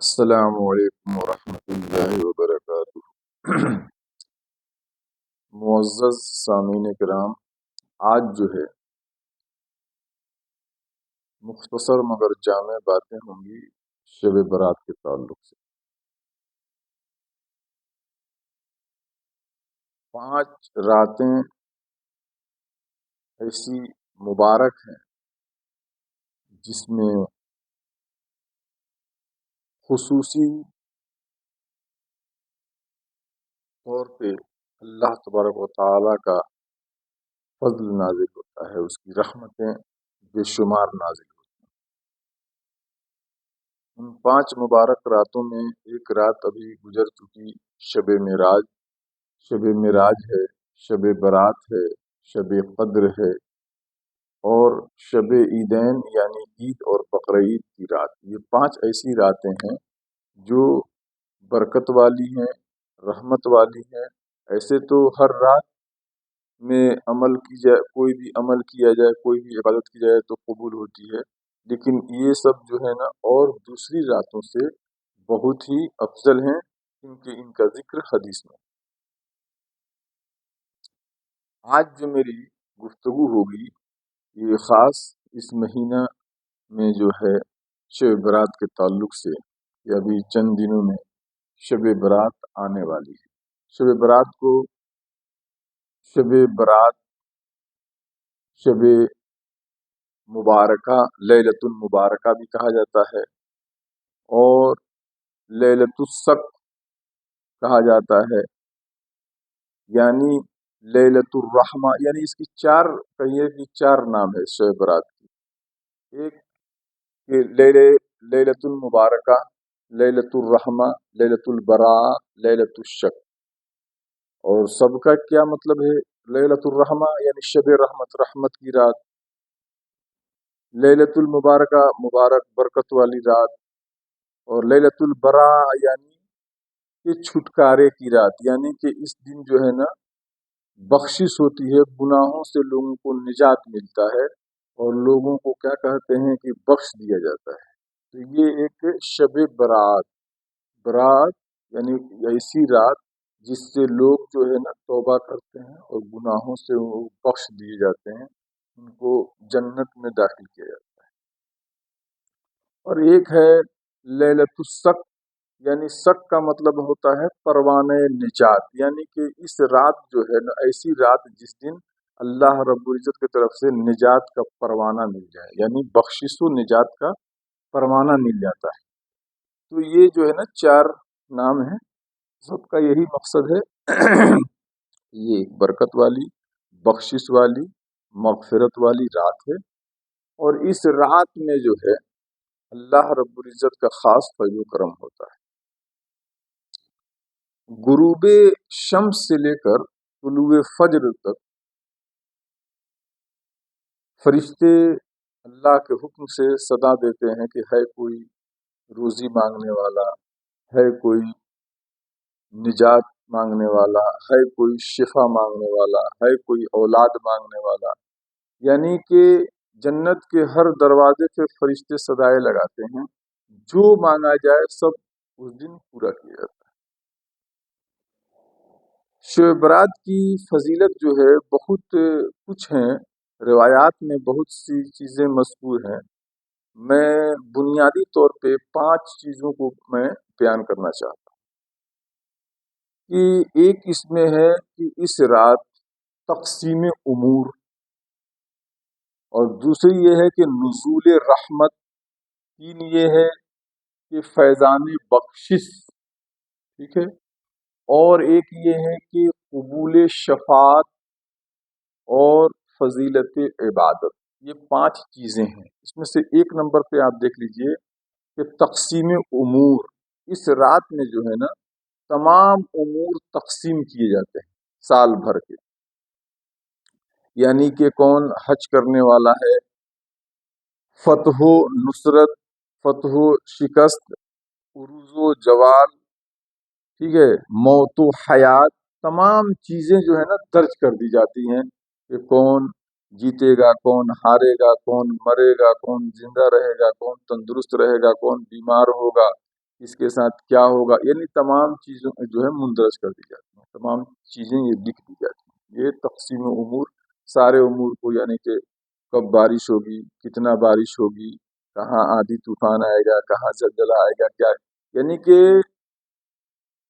السلام علیکم ورحمۃ اللہ وبرکاتہ۔ معزز سامعین کرام، آج جو ہے مختصر مگر جامع باتیں ہوں گی شب برات کے تعلق سے۔ 5 راتیں ایسی مبارک ہیں جس میں خصوصی طور پہ اللہ تبارک و تعالیٰ کا فضل نازل ہوتا ہے، اس کی رحمتیں بے شمار نازل ہوتی ہیں۔ ان 5 مبارک راتوں میں ایک رات ابھی گزر چکی، شب معراج۔ شب معراج ہے، شب برات ہے، شب قدر ہے، اور شب عیدین یعنی عید اور بقرعید کی رات۔ یہ 5 ایسی راتیں ہیں جو برکت والی ہیں، رحمت والی ہیں۔ ایسے تو ہر رات میں عمل کی جائے، کوئی بھی عمل کیا جائے، کوئی بھی عبادت کی جائے تو قبول ہوتی ہے، لیکن یہ سب جو ہے نا اور دوسری راتوں سے بہت ہی افضل ہیں، کیونکہ ان کا ذکر حدیث میں۔ آج جو میری گفتگو ہوگی یہ خاص اس مہینہ میں جو ہے شب برات کے تعلق سے، کہ ابھی چند دنوں میں شب برات آنے والی ہے۔ شب برات کو شب برات، شب مبارکہ، لیلۃ المبارکہ بھی کہا جاتا ہے، اور لیلۃ السقف کہا جاتا ہے، یعنی لیلۃ الرحمہ، یعنی اس کی 4 کہیے کہ 4 نام ہے شب برات کی۔ ایک کہ لیلۃ المبارکہ، لیلۃ الرحمہ، لیلۃ البراء، لیلۃ الشک۔ اور سب کا کیا مطلب ہے؟ لیلۃ الرحمہ یعنی شب رحمت، رحمت کی رات۔ لیلۃ المبارکہ مبارک برکت والی رات، اور لیلۃ البراء یعنی کہ چھٹکارے کی رات، یعنی کہ اس دن جو ہے نا بخشش ہوتی ہے، گناہوں سے لوگوں کو نجات ملتا ہے، اور لوگوں کو کیا کہتے ہیں کہ بخش دیا جاتا ہے۔ تو یہ ایک شب برات، برات یعنی ایسی رات جس سے لوگ جو ہے نا توبہ کرتے ہیں اور گناہوں سے وہ بخش دیے جاتے ہیں، ان کو جنت میں داخل کیا جاتا ہے۔ اور ایک ہے لیلۃ السقف، یعنی سق کا مطلب ہوتا ہے پروانہ نجات، یعنی کہ اس رات جو ہے نا ایسی رات جس دن اللہ رب العزت کی طرف سے نجات کا پروانہ مل جائے، یعنی بخشش و نجات کا پروانہ مل جاتا ہے۔ تو یہ جو ہے نا 4 نام ہیں، سب کا یہی مقصد ہے۔ یہ ایک برکت والی، بخشش والی، مغفرت والی رات ہے، اور اس رات میں جو ہے اللہ رب العزت کا خاص فضل و کرم ہوتا ہے۔ غروب شمس سے لے کر طلوع فجر تک فرشتے اللہ کے حکم سے صدا دیتے ہیں کہ ہے کوئی روزی مانگنے والا، ہے کوئی نجات مانگنے والا، ہے کوئی شفا مانگنے والا، ہے کوئی اولاد مانگنے والا، یعنی کہ جنت کے ہر دروازے پہ فرشتے صدائے لگاتے ہیں، جو مانگا جائے سب اس دن پورا کیا جاتا ہے۔ شب برات کی فضیلت جو ہے بہت کچھ ہیں، روایات میں بہت سی چیزیں مذکور ہیں۔ میں بنیادی طور پہ 5 چیزوں کو میں بیان کرنا چاہتا ہوں کہ ایک اس میں ہے کہ اس رات تقسیم امور، اور دوسری یہ ہے کہ نزول رحمت، تین یہ ہے کہ فیضان بخشش، ٹھیک ہے، اور ایک یہ ہے کہ قبول شفاعت اور فضیلت عبادت۔ یہ 5 چیزیں ہیں، اس میں سے ایک نمبر پہ آپ دیکھ لیجئے کہ تقسیم امور۔ اس رات میں جو ہے نا تمام امور تقسیم کیے جاتے ہیں سال بھر کے، یعنی کہ کون حج کرنے والا ہے، فتح و نصرت، فتح و شکست، عروج و زوال، ٹھیک ہے، موت و حیات، تمام چیزیں جو ہے نا درج کر دی جاتی ہیں کہ کون جیتے گا، کون ہارے گا، کون مرے گا، کون زندہ رہے گا، کون تندرست رہے گا، کون بیمار ہوگا، اس کے ساتھ کیا ہوگا، یعنی تمام چیزوں جو ہے مندرج کر دی جاتی ہیں، تمام چیزیں یہ لکھ دی جاتی ہیں۔ یہ تقسیم امور، سارے امور کو، یعنی کہ کب بارش ہوگی، کتنا بارش ہوگی، کہاں آندھی طوفان آئے گا، کہاں زلزلہ آئے گا، کیا، یعنی کہ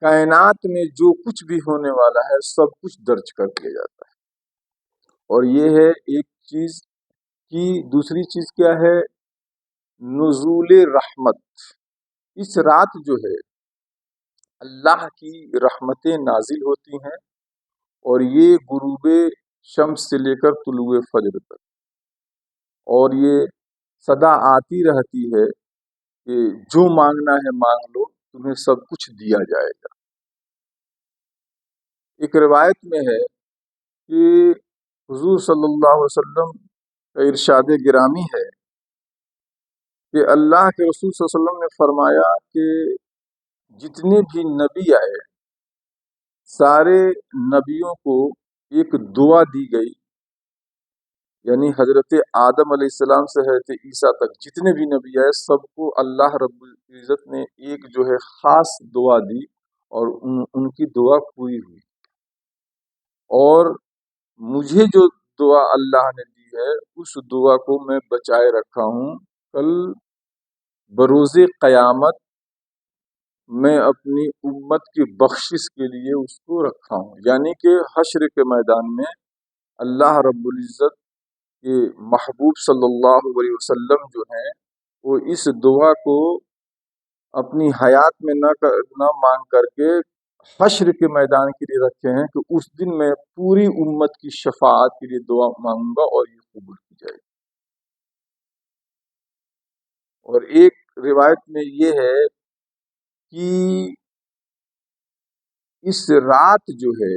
کائنات میں جو کچھ بھی ہونے والا ہے سب کچھ درج کر دیا جاتا ہے۔ اور یہ ہے ایک چیز کی۔ دوسری چیز کیا ہے؟ نزول رحمت۔ اس رات جو ہے اللہ کی رحمتیں نازل ہوتی ہیں، اور یہ غروب شمس سے لے کر طلوع فجر تک، اور یہ صدا آتی رہتی ہے کہ جو مانگنا ہے مانگ لو، تمہیں سب کچھ دیا جائے گا۔ ایک روایت میں ہے کہ حضور صلی اللہ علیہ وسلم کا ارشاد گرامی ہے کہ اللہ کے رسول صلی اللہ علیہ وسلم نے فرمایا کہ جتنے بھی نبی آئے، سارے نبیوں کو ایک دعا دی گئی، یعنی حضرت آدم علیہ السلام سے حضرت عیسیٰ تک جتنے بھی نبی آئے سب کو اللہ رب العزت نے ایک جو ہے خاص دعا دی، اور ان کی دعا پوری ہوئی۔ اور مجھے جو دعا اللہ نے دی ہے اس دعا کو میں بچائے رکھا ہوں، کل بروز قیامت میں اپنی امت کی بخشش کے لیے اس کو رکھا ہوں۔ یعنی کہ حشر کے میدان میں اللہ رب العزت کے محبوب صلی اللہ علیہ وسلم جو ہیں وہ اس دعا کو اپنی حیات میں نہ مانگ کر کے حشر کے میدان کے لیے رکھے ہیں کہ اس دن میں پوری امت کی شفاعت کے لیے دعا مانگوں گا اور یہ قبول کی جائے گی۔ اور ایک روایت میں یہ ہے کہ اس رات جو ہے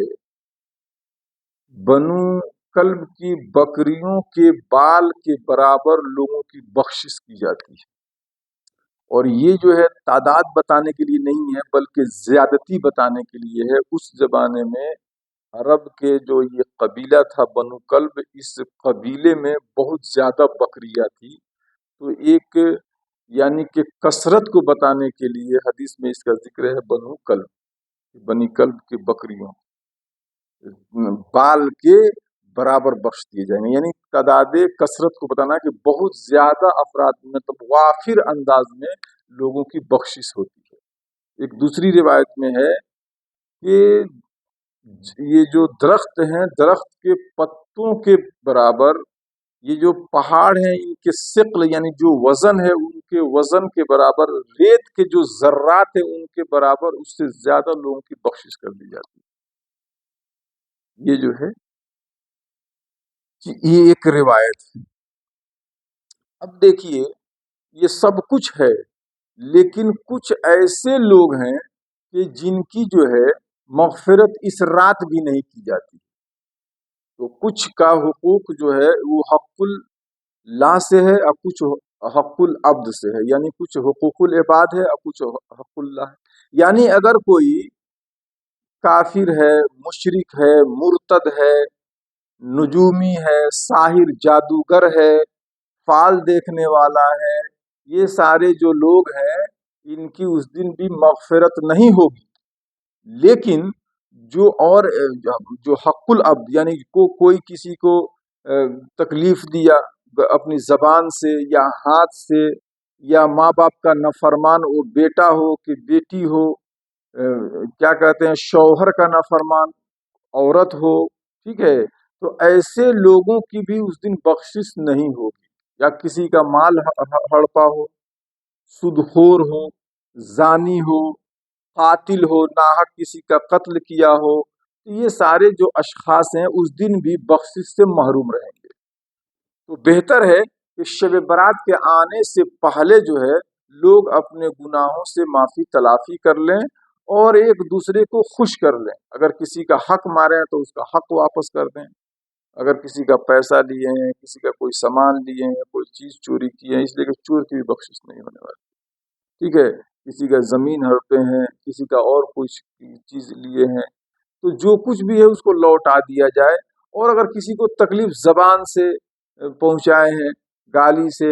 بنو کلب کی بکریوں کے بال کے برابر لوگوں کی بخشش کی جاتی ہے۔ اور یہ جو ہے تعداد بتانے کے لیے نہیں ہے بلکہ زیادتی بتانے کے لیے ہے۔ اس زمانے میں عرب کے جو یہ قبیلہ تھا بنو کلب، اس قبیلے میں بہت زیادہ بکریاں تھی، تو ایک یعنی کہ کثرت کو بتانے کے لیے حدیث میں اس کا ذکر ہے بنو کلب، بنی کلب کی بکریوں بال کے برابر بخش دیے جائیں گے، یعنی تعداد کثرت کو بتانا کہ بہت زیادہ افراد مطلب وافر انداز میں لوگوں کی بخشش ہوتی ہے۔ ایک دوسری روایت میں ہے کہ یہ جو درخت ہیں، درخت کے پتوں کے برابر، یہ جو پہاڑ ہیں ان کے ثقل یعنی جو وزن ہے ان کے وزن کے برابر، ریت کے جو ذرات ہیں ان کے برابر، اس سے زیادہ لوگوں کی بخشش کر دی جاتی ہے۔ یہ جو ہے یہ ایک روایت ہے۔ اب دیکھیے یہ سب کچھ ہے، لیکن کچھ ایسے لوگ ہیں کہ جن کی جو ہے مغفرت اس رات بھی نہیں کی جاتی، تو کچھ کا حقوق جو ہے وہ حق اللہ سے ہے اور کچھ حق العبد سے ہے، یعنی کچھ حقوق العباد ہے اور کچھ حق اللہ ہے۔ یعنی اگر کوئی کافر ہے، مشرک ہے، مرتد ہے، نجومی ہے، ساحر جادوگر ہے، فال دیکھنے والا ہے، یہ سارے جو لوگ ہیں ان کی اس دن بھی مغفرت نہیں ہوگی۔ لیکن جو اور جو حق العبد یعنی کوئی کسی کو تکلیف دیا اپنی زبان سے یا ہاتھ سے، یا ماں باپ کا نافرمان وہ بیٹا ہو کہ بیٹی ہو، کیا کہتے ہیں شوہر کا نافرمان عورت ہو، ٹھیک ہے، تو ایسے لوگوں کی بھی اس دن بخشش نہیں ہوگی۔ یا کسی کا مال ہڑپا ہو، سودخور ہو، زانی ہو، قاتل ہو، ناحق کسی کا قتل کیا ہو، تو یہ سارے جو اشخاص ہیں اس دن بھی بخشش سے محروم رہیں گے۔ تو بہتر ہے کہ شب برات کے آنے سے پہلے جو ہے لوگ اپنے گناہوں سے معافی تلافی کر لیں اور ایک دوسرے کو خوش کر لیں۔ اگر کسی کا حق مارے ہیں تو اس کا حق واپس کر دیں، اگر کسی کا پیسہ لیے ہیں، کسی کا کوئی سامان لیے ہیں، کوئی چیز چوری کی ہے، اس لیے کہ چور کی بھی بخشش نہیں ہونے والی، ٹھیک ہے، کسی کا زمین ہڑپے ہیں، کسی کا اور کچھ چیز لیے ہیں، تو جو کچھ بھی ہے اس کو لوٹا دیا جائے۔ اور اگر کسی کو تکلیف زبان سے پہنچائے ہیں، گالی سے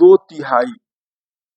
2/3,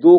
2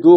2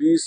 20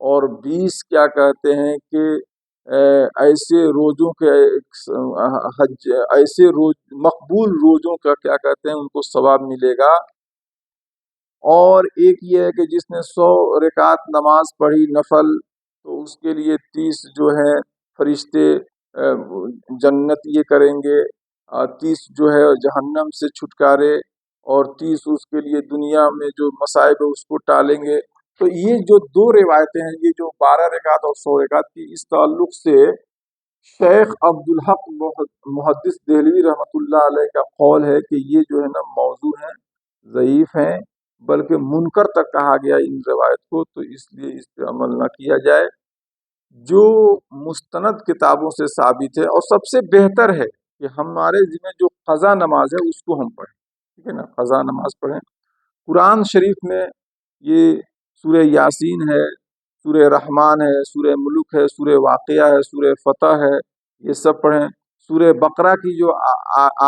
اور 20 کیا کہتے ہیں کہ ایسے روزوں کے حج، ایسے روز مقبول روزوں کا کیا کہتے ہیں ان کو ثواب ملے گا۔ اور ایک یہ ہے کہ جس نے 100 رکعت نماز پڑھی نفل، تو اس کے لیے 30 جو ہے فرشتے جنت یہ کریں گے، 30 جو ہے جہنم سے چھٹکارے، اور 30 اس کے لیے دنیا میں جو مصائب ہے اس کو ٹالیں گے۔ تو یہ جو دو روایتیں ہیں، یہ جو 12 رکعت اور 100 رکعت کی، اس تعلق سے شیخ عبدالحق محدث دہلوی رحمۃ اللہ علیہ کا قول ہے کہ یہ جو ہے نا موضوع ہیں، ضعیف ہیں، بلکہ منکر تک کہا گیا ان روایت کو، تو اس لیے اس پہ عمل نہ کیا جائے۔ جو مستند کتابوں سے ثابت ہے، اور سب سے بہتر ہے کہ ہمارے ذمہ جو قضا نماز ہے اس کو ہم پڑھیں، ٹھیک ہے نا، قضا نماز پڑھیں۔ قرآن شریف میں یہ سورہ یاسین ہے، سورہ رحمان ہے، سورہ ملک ہے، سورہ واقعہ ہے، سورہ فتح ہے، یہ سب پڑھیں۔ سورہ بقرہ کی جو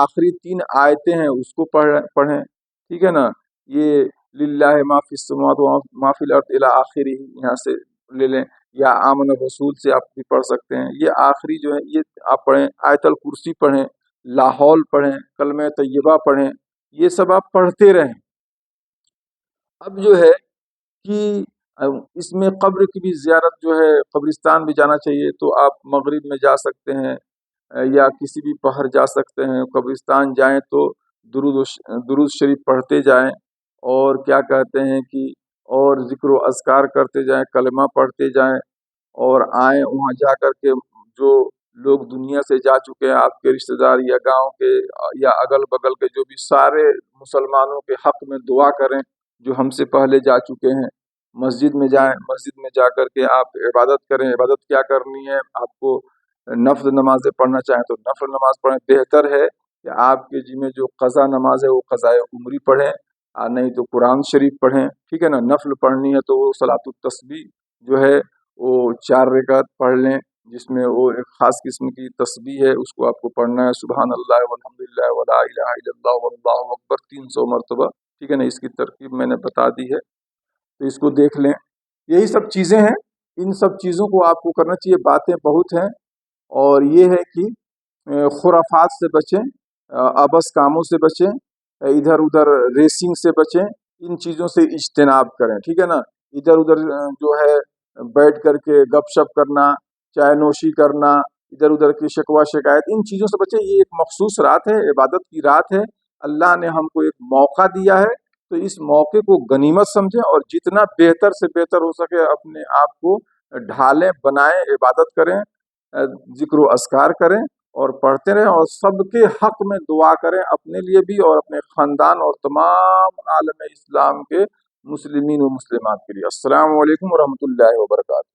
آخری 3 آیتیں ہیں اس کو پڑھیں، ٹھیک ہے نا۔ یہ للہ ما فی السماوات و ما فی الارض الی آخری، یہاں سے لے لیں، یا آمن الرسول سے آپ بھی پڑھ سکتے ہیں۔ یہ آخری جو ہے یہ آپ پڑھیں، آیت الکرسی پڑھیں، لاحول پڑھیں، کلمہ طیبہ پڑھیں، یہ سب آپ پڑھتے رہیں۔ اب جو ہے کہ اس میں قبر کی بھی زیارت جو ہے، قبرستان بھی جانا چاہیے، تو آپ مغرب میں جا سکتے ہیں، یا کسی بھی پہر جا سکتے ہیں۔ قبرستان جائیں تو درود شریف پڑھتے جائیں، اور کیا کہتے ہیں کہ اور ذکر و اذکار کرتے جائیں، کلمہ پڑھتے جائیں، اور آئیں وہاں جا کر کے جو لوگ دنیا سے جا چکے ہیں، آپ کے رشتہ دار یا گاؤں کے یا اگل بگل کے، جو بھی سارے مسلمانوں کے حق میں دعا کریں جو ہم سے پہلے جا چکے ہیں۔ مسجد میں جائیں، مسجد میں جا کر کے آپ عبادت کریں۔ عبادت کیا کرنی ہے؟ آپ کو نفل نمازیں پڑھنا چاہیں تو نفل نماز پڑھیں۔ بہتر ہے کہ آپ کے ذمہ جو قضا نماز ہے وہ قضائے عمری پڑھیں، نہیں تو قرآن شریف پڑھیں، ٹھیک ہے نا۔ نفل پڑھنی ہے تو وہ صلاۃ التسبیح جو ہے وہ 4 رکعت پڑھ لیں، جس میں وہ ایک خاص قسم کی تسبیح ہے، اس کو آپ کو پڑھنا ہے، سبحان اللہ والحمد للہ ولا الہ الا اللہ واللہ اکبر 300 مرتبہ، ٹھیک ہے نا۔ اس کی ترکیب میں نے بتا دی ہے، تو اس کو دیکھ لیں۔ یہی سب چیزیں ہیں، ان سب چیزوں کو آپ کو کرنا چاہیے۔ باتیں بہت ہیں، اور یہ ہے کہ خرافات سے بچیں، ابس کاموں سے بچیں، ادھر ادھر ریسنگ سے بچیں، ان چیزوں سے اجتناب کریں، ٹھیک ہے نا۔ ادھر ادھر جو ہے بیٹھ کر کے گپ شپ کرنا، چائے نوشی کرنا، ادھر ادھر کی شکوہ شکایت، ان چیزوں سے بچیں۔ یہ ایک مخصوص رات ہے، عبادت کی رات ہے، اللہ نے ہم کو ایک موقع دیا ہے، تو اس موقع کو غنیمت سمجھیں، اور جتنا بہتر سے بہتر ہو سکے اپنے آپ کو ڈھالیں، بنائیں، عبادت کریں، ذکر و اذکار کریں، اور پڑھتے رہیں، اور سب کے حق میں دعا کریں، اپنے لیے بھی اور اپنے خاندان اور تمام عالم اسلام کے مسلمین و مسلمات کے لیے۔ السلام علیکم ورحمۃ اللہ وبرکاتہ۔